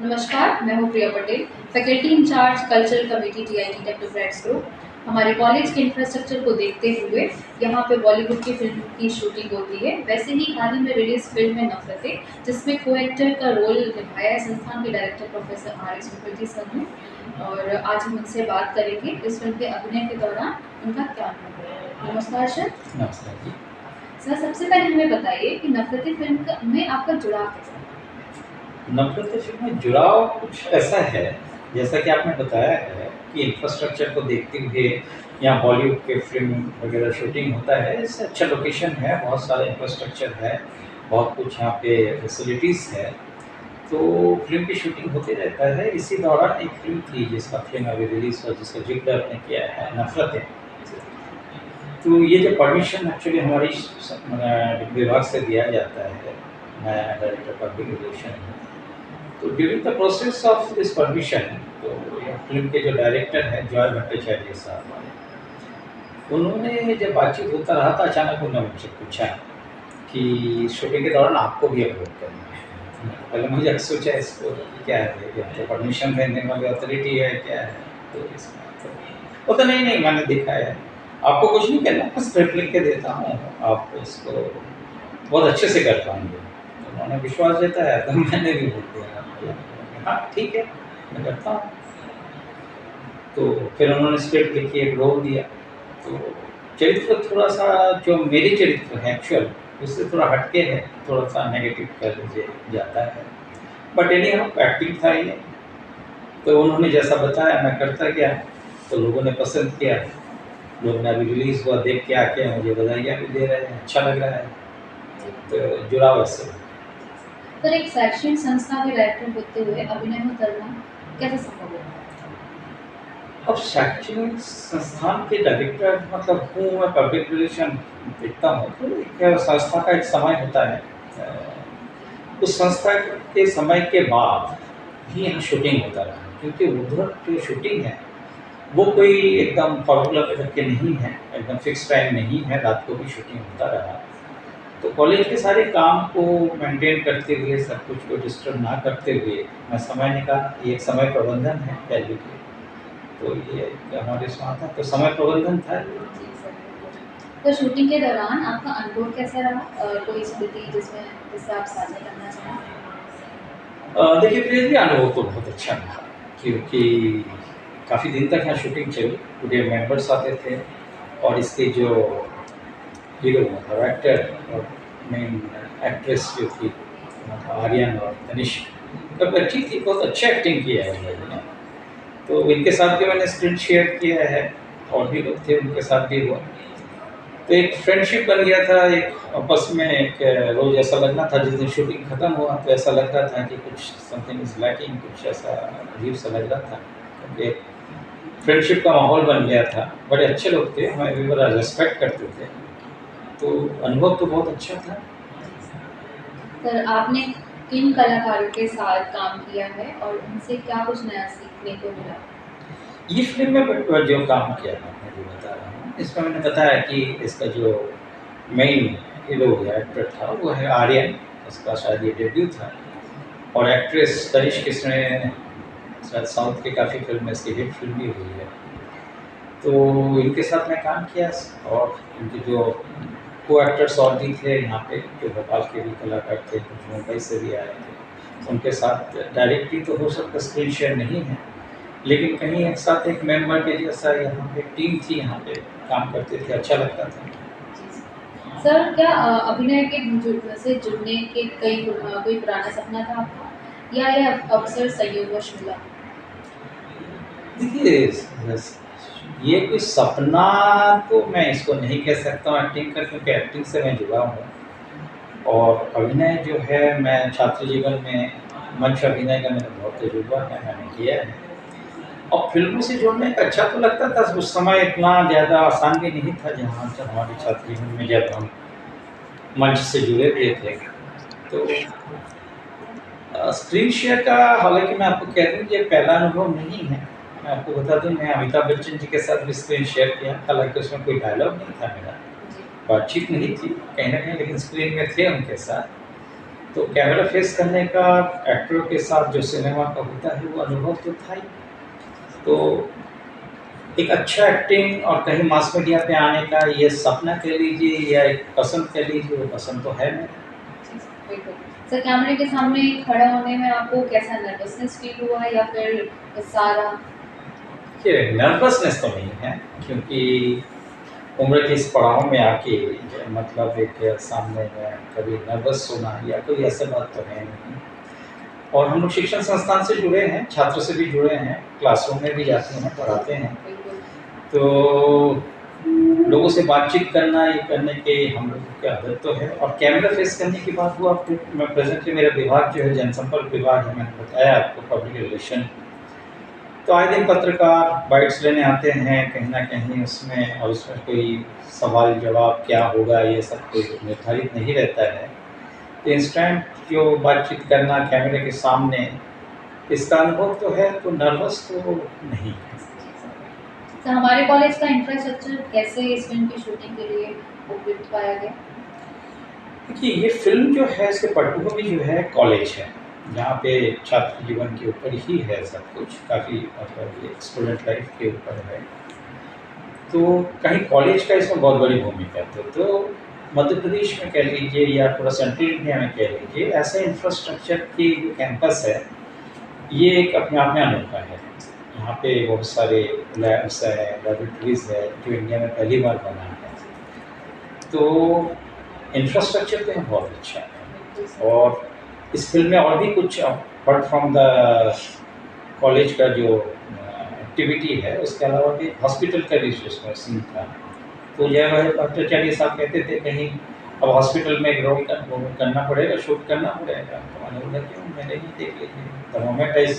नमस्कार, मैं हूँ Priya Patel, faculty in charge cultural committee TIT Technocrats Group. हमारे कॉलेज के इंफ्रास्ट्रक्चर को देखते हुए यहाँ पे बॉलीवुड की फिल्म की शूटिंग होती है। वैसे ही हाल ही में रिलीज फिल्म है नफरतें, जिसमें को एक्टर का रोल निभाया है संस्थान के director professor R S Mukherjee sir ने। और आज हम उनसे बात करेंगे इस फिल्म के अभिनय के दौरान उनका क्या अनुभव है। नमस्कार सर। नमस्कार जी। सर, सबसे पहले हमें बताइए कि नफरतें फिल्म में आपका जुड़ाव कैसा है? नफ़रत फिल्म में जुड़ाव कुछ ऐसा है, जैसा कि आपने बताया है कि इंफ्रास्ट्रक्चर को देखते हुए यहाँ बॉलीवुड के फ़िल्म वगैरह शूटिंग होता है, इससे अच्छा लोकेशन है, बहुत सारा इंफ्रास्ट्रक्चर है, बहुत कुछ यहाँ पे फैसिलिटीज़ है, तो फ़िल्म की शूटिंग होते रहता है। इसी दौरान एक फ़िल्म थी जिसका फ़िल्म अभी रिलीज़ हुआ, जिसका ज़िक्र आपने किया है, नफ़रतें। तो ये जो परमिशन एक्चुअली हमारी विभाग से दिया जाता है, मैं डायरेक्टर पब्लिक रिलेशन हूँ। तो during the process of this permission, तो ये फिल्म के जो डायरेक्टर हैं जॉय भट्टाचार्य साहब, उन्होंने जब बातचीत होता रहा तो अचानक उन्होंने मुझसे पूछा कि शूटिंग के दौरान आपको भी अपलोड करना है। पहले मुझे सोचा इसको कि क्या है, ये तो परमिशन देने वाली अथॉरिटी है क्या है, तो इसमें तो वो तो नहीं नहीं मैंने देखा है, आपको कुछ नहीं करना, बस स्क्रिप्ट लिख के देता हूँ, आप इसको बहुत अच्छे से कर पाएंगे। तो उन्होंने विश्वास जताया तो मैंने भी बोल दिया हाँ ठीक है, मैं करता हूँ। तो फिर उन्होंने स्क्रिप्ट लिखी, एक रोल दिया। तो चरित्र थोड़ा-सा जो मेरे चरित्र है एक्चुअल, उससे थोड़ा हटके है, थोड़ा-सा नेगेटिव कह लीजिए जाता है। बट एनी हाउ एक्टिंग था ये, तो उन्होंने जैसा बताया मैं करता गया, तो लोगों ने पसंद किया। लोग ने अभी रिलीज़ हुआ देख के आके मुझे बधाइयाँ भी दे रहे हैं, अच्छा लग रहा है। तो जुड़ाव ऐसे। सर, एक शैक्षणिक संस्था के डायरेक्टर होते हुए अभिनय में उतरना कैसे संभव हो पाया? अब शैक्षणिक संस्थान के डायरेक्टर मतलब हूँ मैं, पब्लिक रिलेशन देखता हूँ, तो एक संस्था का एक समय होता है। उस संस्था के समय के बाद ही यहाँ शूटिंग होता रहा, क्योंकि उधर जो शूटिंग है वो कोई एकदम फॉर्मूला पे रख के नहीं है, एकदम फिक्स टाइम नहीं है, रात को भी शूटिंग होता रहा। तो कॉलेज के सारे काम को मेंटेन करते हुए, सब कुछ को डिस्टर्ब ना करते हुए मैं समय निकाला। ये एक समय प्रबंधन है कह लीजिए। तो ये हमारे साथ है, तो समय प्रबंधन था। जी सर, बिल्कुल। तो शूटिंग के दौरान आपका अनुभव कैसा रहा? कोई स्मृति जिससे आप साझा करना चाहें? देखिए प्रिया जी, अनुभव तो बहुत अच्छा रहा, क्योंकि काफ़ी दिन तक यहाँ शूटिंग चली, पूरे मेंबर्स आते थे, और इसके जो हीरो मतलब एक्टर और मेन एक्ट्रेस जो थी मतलब आर्यन और तनिष्क, तब अच्छी थी, बहुत अच्छा एक्टिंग किया है इन लोगों ने। तो इनके साथ भी मैंने स्क्रीन शेयर किया है, और भी लोग थे उनके साथ भी हुआ। तो एक फ्रेंडशिप बन गया था, एक आपस में एक रोज़ ऐसा लगना था, जिस दिन शूटिंग खत्म हुआ तो ऐसा लग रहा था कि कुछ समथिंग इज़ लैकिंग, कुछ ऐसा अजीब सा लग रहा था। क्योंकि एक फ्रेंडशिप का माहौल बन गया था, बड़े अच्छे लोग थे, हमें भी बड़ा रिस्पेक्ट करते थे। तो अनुभव तो बहुत अच्छा था। सर, आपने किन कलाकारों के साथ काम किया है और उनसे क्या कुछ नया सीखने को मिला? ये फ़िल्म में जो काम किया था मैं जो बता रहा हूँ, इसमें मैंने बताया कि इसका जो मेन हीरो या एक्टर था वो है आर्यन, उसका शायद ये डेब्यू था। और एक्ट्रेस तनिष्क, इसमें शायद साउथ की काफ़ी फ़िल्म इसकी हिट फ़िल्म भी हुई है। तो इनके साथ मैं काम किया, और इनके जो को एक्टर्स और भी थे यहाँ पे, जो भोपाल के भी कलाकार थे, कुछ मुंबई से भी आए थे। उनके साथ डायरेक्टली तो हो सकता स्क्रीन शेयर नहीं है, लेकिन कहीं एक साथ एक मेंबर के जैसा यहाँ पे टीम थी, यहाँ पे काम करते थे, अच्छा लगता था। जी सर। सर, क्या अभिनय के से जुड़ने के कोई पुराना सपना था आपका, या यह अवसर संयोगवश मिला? देखिए ये कोई सपना तो मैं इसको नहीं कह सकता हूँ एक्टिंग का, क्योंकि एक्टिंग से मैं जुड़ा हूँ। और अभिनय जो है, मैं छात्र जीवन में मंच अभिनय का मेरा बहुत तजुर्बा है, मैंने किया है। और फ़िल्मों से जुड़ने का अच्छा तो लगता था, उस समय इतना ज़्यादा आसान भी नहीं था, जहाँ जब हमारे छात्र जीवन में जब हम मंच से जुड़े हुए थे। तो स्क्रीन शेयर का, हालाँकि मैं आपको कह दूँ ये पहला अनुभव नहीं है। मैं आपको बता दूँ, मैं अमिताभ बच्चन जी के साथ भी स्क्रीन शेयर किया, हालाँकि उसमें कोई डायलॉग नहीं था मेरा, जी। बातचीत नहीं थी कहीं न कहीं, लेकिन स्क्रीन में थे उनके साथ। तो कैमरा फेस करने का एक्टरों के साथ जो सिनेमा का होता है वो अनुभव तो था ही। तो एक अच्छा एक्टिंग और कहीं मास मीडिया पे आने का ये सपना कह लीजिए या एक पसंद कह लीजिए, वो पसंद तो है मेरा। जी, बिल्कुल। सर कैमरे के सामने खड़ा होने में आपको कैसा नर्वसनेस फ़ील हुआ या फिर सारा? देखिए नर्वसनेस तो नहीं है, क्योंकि उम्र के इस पड़ाव में आके मतलब एक सामने में कभी नर्वस होना या कोई ऐसा बात तो है नहीं। और हम लोग शिक्षण संस्थान से जुड़े हैं, छात्र से भी जुड़े हैं, क्लासरूम में भी जाते हैं, पढ़ाते हैं। बिल्कुल। तो लोगों से बातचीत करना, ये करने के हम लोगों की आदत तो है। और कैमरा फेस करने की बात हुआ, फिर मैं प्रेज़ेंटली मेरा विभाग जो है जनसंपर्क विभाग है, मैंने बताया आपको, पब्लिक रिलेशन। तो आए दिन पत्रकार बाइट्स लेने आते हैं कहीं न कहीं उसमें, और उसमें कोई सवाल जवाब क्या होगा ये सब कोई निर्धारित नहीं रहता है। तो इंस्टेंट जो बातचीत करना कैमरे के सामने, इसका अनुभव तो है, तो नर्वस तो नहीं है। सर हमारे कॉलेज का इंफ्रास्ट्रक्चर कैसे इस फ़िल्म की शूटिंग के लिए उपयुक्त पाया गया? देखिए ये फ़िल्म जो है इसके पटभूमि जो है कॉलेज है, जहाँ पे छात्र जीवन के ऊपर ही है सब कुछ, काफ़ी मतलब ये स्टूडेंट लाइफ के ऊपर है। तो कहीं कॉलेज का इसमें बहुत बड़ी भूमिका है। तो मध्य प्रदेश में कह लीजिए या पूरा सेंट्रल इंडिया में कह लीजिए, ऐसे इंफ्रास्ट्रक्चर की जो कैंपस है, ये एक अपने आप में अनोखा है। यहाँ पे बहुत सारे लैब्स हैं, लैबोरेटरीज़ है, जो इंडिया में पहली बार बना है। तो इंफ्रास्ट्रक्चर तो यहाँ बहुत अच्छा बिल्कुल है। सर। और इस फ़िल्म में और भी कुछ अपार्ट फ्रॉम द कॉलेज का जो एक्टिविटी है, उसके अलावा भी हॉस्पिटल का भी उसमें सीन था। तो जय भट्टाचार्य साहब कहते थे कहीं अब हॉस्पिटल में एक रोल करना पड़ेगा, शूट करना पड़ेगा। तो मैंने बोला क्यों, मैंने ही देख लीजिए। The moment I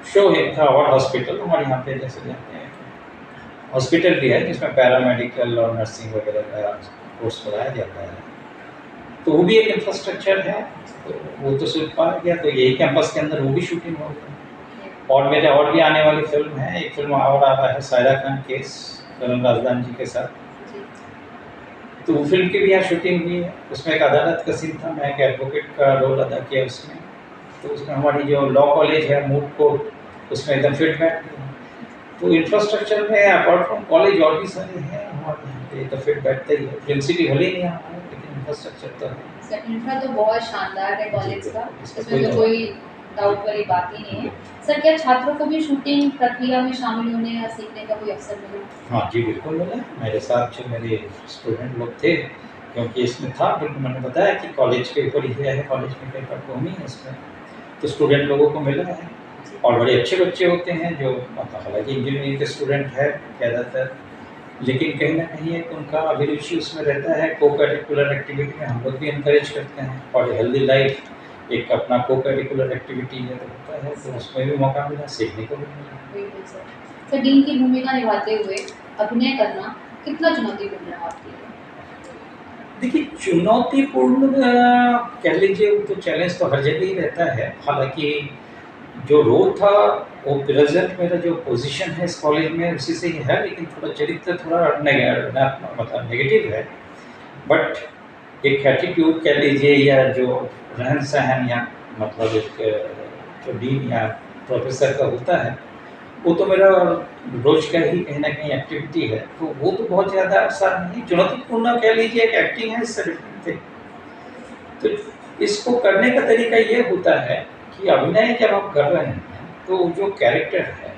show him था और हॉस्पिटल हमारे यहाँ पे जैसे जाते हैं हॉस्पिटल भी है, जिसमें पैरामेडिकल और नर्सिंग वगैरह का कोर्स पढ़ाया जाता है। तो वो भी एक इंफ्रास्ट्रक्चर है, तो वो तो सूझ पा गया। तो यही कैंपस के अंदर वो भी शूटिंग होगी। और मेरे और भी आने वाली फ़िल्म है, एक फ़िल्म और आ रहा है सायरा खान केस, करण राजदान जी के साथ। जी। तो वो फ़िल्म की भी यहाँ शूटिंग हुई है। उसमें एक अदालत का सीन था, मैं एक एडवोकेट का रोल अदा किया उसमें। तो उसमें हमारी जो लॉ कॉलेज है मूट कोर्ट, उसमें एकदम फिट बैठती है। तो इंफ्रास्ट्रक्चर में अपार्ट फ्रॉम कॉलेज और भी सारे हैं, और यहाँ पे तो फिट बैठता ही है। फिल्म सिटी भले ही नहीं यहाँ है, लेकिन इंफ्रास्ट्रक्चर तो है। सर इंफ्रा तो बहुत शानदार है कॉलेज का, इसका इसमें तो कोई डाउट वाली बात ही नहीं है। सर क्या छात्रों को भी शूटिंग प्रक्रिया में शामिल होने या सीखने का कोई अवसर मिला? हाँ जी, बिल्कुल मिला। मेरे साथ जो मेरे स्टूडेंट लोग थे, क्योंकि इसमें था, बिल्कुल मैंने बताया कि कॉलेज के ऊपर ही है, कॉलेज में कई पटभूमि है इसमें, तो स्टूडेंट लोगों को मिला है। और बड़े अच्छे बच्चे होते हैं जो, मतलब हालाँकि इंजीनियरिंग के स्टूडेंट है ज़्यादातर, लेकिन कहीं न कहीं एक उनका अभिरुचि उसमें रहता है। को करिकुलर एक्टिविटी में हम लोग भी एनकरेज करते हैं, और हेल्दी लाइफ एक अपना को करिकुलर एक्टिविटी है, तो होता है, तो उसमें भी मौका मिला, सीखने को भी मिला। बिल्कुल सर। सर डीन की भूमिका निभाते हुए अभिनय करना कितना चुनौतीपूर्ण रहा आपके लिए? देखिए चुनौतीपूर्ण कह लीजिए, वो तो चैलेंज तो हर जगह ही रहता है। हालाँकि जो रोल था, वो प्रेज़ेंट मेरा जो पोज़ीशन है इस कॉलेज में उसी से ही है, लेकिन थोड़ा चरित्र थोड़ा मतलब नेगेटिव है। बट एक एटीट्यूड कह लीजिए, या जो रहन-सहन, या मतलब एक जो डीन या प्रोफ़ेसर का होता है, वो तो मेरा रोज़ का ही कहीं न कहीं एक्टिविटी है। तो वो तो बहुत ज़्यादा आसान नहीं, चुनौतीपूर्ण कह लीजिए, एक एक्टिंग है, इससे डिफरेंट थिंग। तो इसको करने का तरीका ये होता है कि अभिनय जब आप कर रहे हैं, तो जो कैरेक्टर है,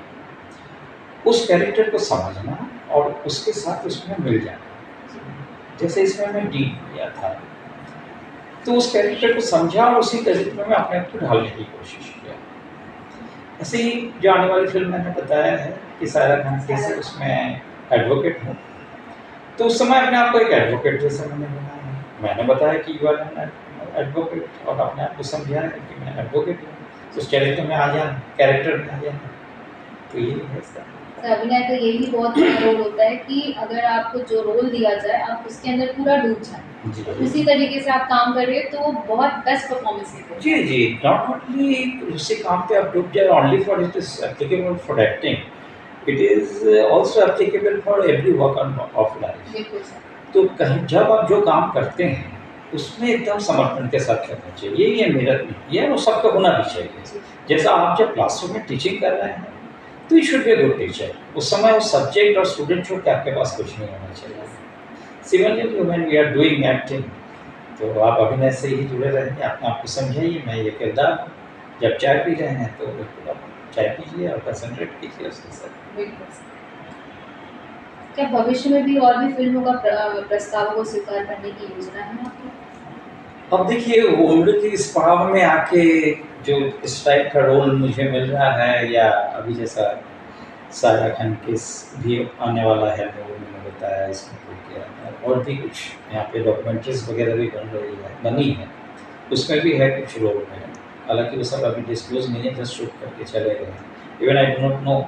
उस कैरेक्टर को समझना और उसके साथ उसमें मिल जाना। जैसे इसमें मैं डीन किया था, तो उस कैरेक्टर को समझा और उसी कैरेक्टर में अपने आप को ढालने की कोशिश किया। ऐसे ही जो आने वाली फ़िल्म मैंने बताया है कि सायरा खान केस है, उसमें एडवोकेट हूँ। तो उस समय अपने आप को एक एडवोकेट जैसा मैंने बनाया है। मैंने बताया कि यू आर एन एडवोकेट, और अपने आप को समझाया कि मैं एडवोकेट हूँ। उस कैरेक्टर में आ जाना, कैरेक्टर में आ जाना, तो यही है इसका। सर अभिनय का यही बहुत बड़ा रोल होता है कि अगर आपको जो रोल दिया जाए आप उसके अंदर पूरा डूब जाएँ। जी, तो जी। उसी तरीके से आप काम कर रहे हो तो बहुत बेस्ट परफॉर्मेंस देते हो। जी, जी, नॉट ओनली उसी काम पे आप डूब जाए, only for it is applicable for acting, it is also applicable for every work of life. बिल्कुल सर। तो कहीं जब आप जो काम करते हैं, उसमें एकदम समर्पण के साथ करना चाहिए, ये मेहनत नहीं है, वो सबका होना भी चाहिए। जी, जैसा आप जब क्लासरूम में टीचिंग कर रहे हैं, तो you should be a good teacher. उस समय वो सब्जेक्ट और स्टूडेंट छोड़ के आपके पास कुछ नहीं होना चाहिए। Similarly when we are doing acting, तो आप अभिनय से ही जुड़े रहेंगे, अपने आप को समझाइए, मैं ये किरदार हूँ। जब चाय पी रहे हैं तो बिल्कुल आप चाय पीजिए और कंसंट्रेट कीजिए उसके साथ। बिल्कुल। क्या भविष्य में भी और भी फ़िल्मों का प्रस्तावों को स्वीकार करने की योजना है आपकी? अब देखिए, वो उम्र की इस पड़ाव में आके जो इस टाइप का रोल मुझे मिल रहा है, या अभी जैसा सारा खान केस भी आने वाला है, तो वो मैंने बताया इसमें तो क्या है, और भी कुछ यहाँ पे डॉक्यूमेंट्रीज वगैरह भी बनी है, उसमें भी है कुछ रोल में। हालांकि वो सब अभी डिस्क्लोज नहीं है, जस्ट शूट करके चले गए हैं। Even I do not know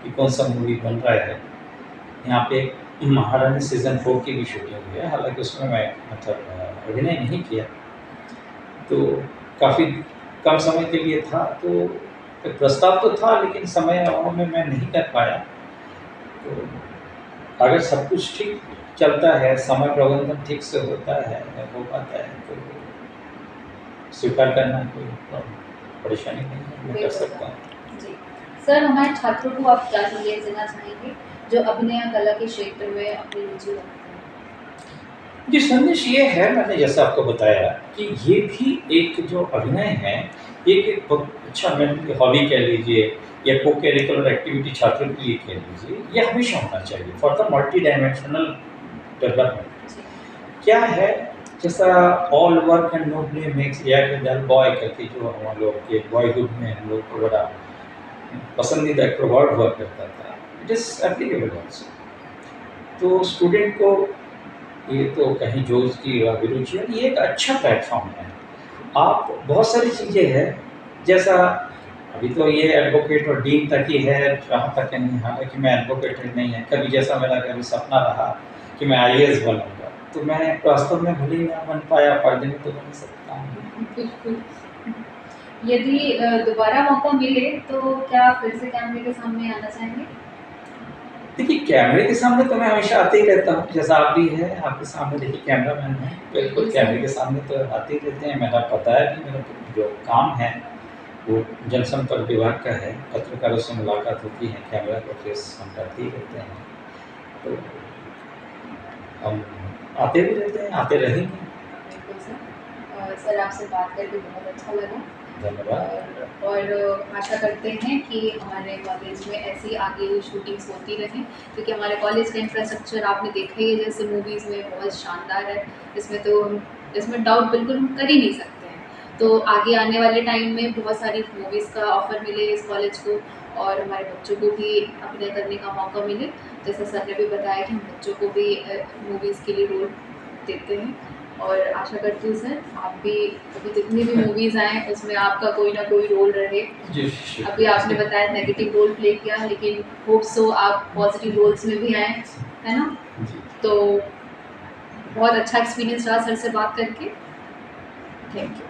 कि कौन सा मूवी बन रहा है। यहाँ पे महारानी सीज़न 4 की भी शूटिंग हुई है, हालांकि उसमें मैं मतलब अभिनय नहीं किया, तो काफ़ी कम समय के लिए था, तो एक प्रस्ताव तो था, लेकिन समय अभाव में मैं नहीं कर पाया। तो अगर सब कुछ ठीक चलता है, समय प्रबंधन ठीक से होता है, हो पाता है, तो स्वीकार करना कोई परेशानी नहीं है, मैं कर सकता हूँ। जी। सर, हमारे छात्रों को आप क्या संदेश देना चाहेंगे, जो अभिनय या कला के क्षेत्र में अपनी रुचि रखते हैं? जी, संदेश ये है, मैंने जैसा आपको बताया कि ये भी एक जो अभिनय है, एक बहुत अच्छा मेरी हॉबी कह लीजिए, या को करिकुलर एक्टिविटी छात्रों के लिए कह लीजिए, ये हमेशा होना चाहिए for the multi dimensional development. जी, क्या है, जैसा all work and no play makes यार डल बॉय करके, जो हम लोग के बॉयहुड में हम लोग को बड़ा पसंदीदा एक वर्ड हुआ करता था, इट इज़ एप्लीकेबल ऑल्सो। तो स्टूडेंट को ये तो कहीं जो उसकी अभिरुचि है, ये एक अच्छा प्लेटफॉर्म है। आप बहुत सारी चीज़ें हैं, जैसा अभी तो ये एडवोकेट और डीन तक ही है, जहाँ तक नहीं, हालाँकि मैं एडवोकेट नहीं है। कभी जैसा मेरा कभी सपना रहा कि मैं आईएएस बनूँगा, तो मैं वास्तव में भले ही ना बन पाया, पर्दे में तो बन सकता हूँ। बिल्कुल। यदि दोबारा मौका मिले, तो क्या फिर से कैमरे के सामने आना चाहेंगे? देखिए, कैमरे के सामने तो मैं हमेशा आते ही रहता हूँ, जैसा आप भी हैं, आपके सामने देखिए कैमरामैन हैं, बिल्कुल बिल्कुल कैमरे सर। के सामने तो आते ही रहते हैं। मैंने बताया कि मेरा जो काम है, वो जनसंपर्क विभाग का है, पत्रकारों से मुलाकात होती है, कैमरा को फेस हम करते ही रहते हैं। तो हम आते भी रहते हैं, आते रहेंगे। बिल्कुल सर। सर, आपसे बात करके बहुत अच्छा लगा। धन्यवाद। और आशा करते हैं कि हमारे कॉलेज में ऐसी आगे भी शूटिंग्स होती रहें, क्योंकि हमारे कॉलेज का इंफ्रास्ट्रक्चर आपने देखा ही है, जैसे मूवीज़ में बहुत शानदार है। इसमें डाउट बिल्कुल हम कर ही नहीं सकते हैं। तो आगे आने वाले टाइम में बहुत सारी मूवीज़ का ऑफ़र मिले इस कॉलेज को, और हमारे बच्चों को भी अभिनय करने का मौका मिले। जैसे सर ने भी बताया कि हम बच्चों को भी मूवीज़ के लिए रोल देते हैं, और आशा करती हूँ सर, आप भी अभी जितनी भी मूवीज़ आएँ उसमें आपका कोई ना कोई रोल रहे। जी, अभी शुक्रिया। आपने बताया नेगेटिव रोल प्ले किया, लेकिन होप सो आप पॉजिटिव रोल्स में भी आएँ, है ना? जी। तो बहुत अच्छा एक्सपीरियंस रहा सर से बात करके। Thank you.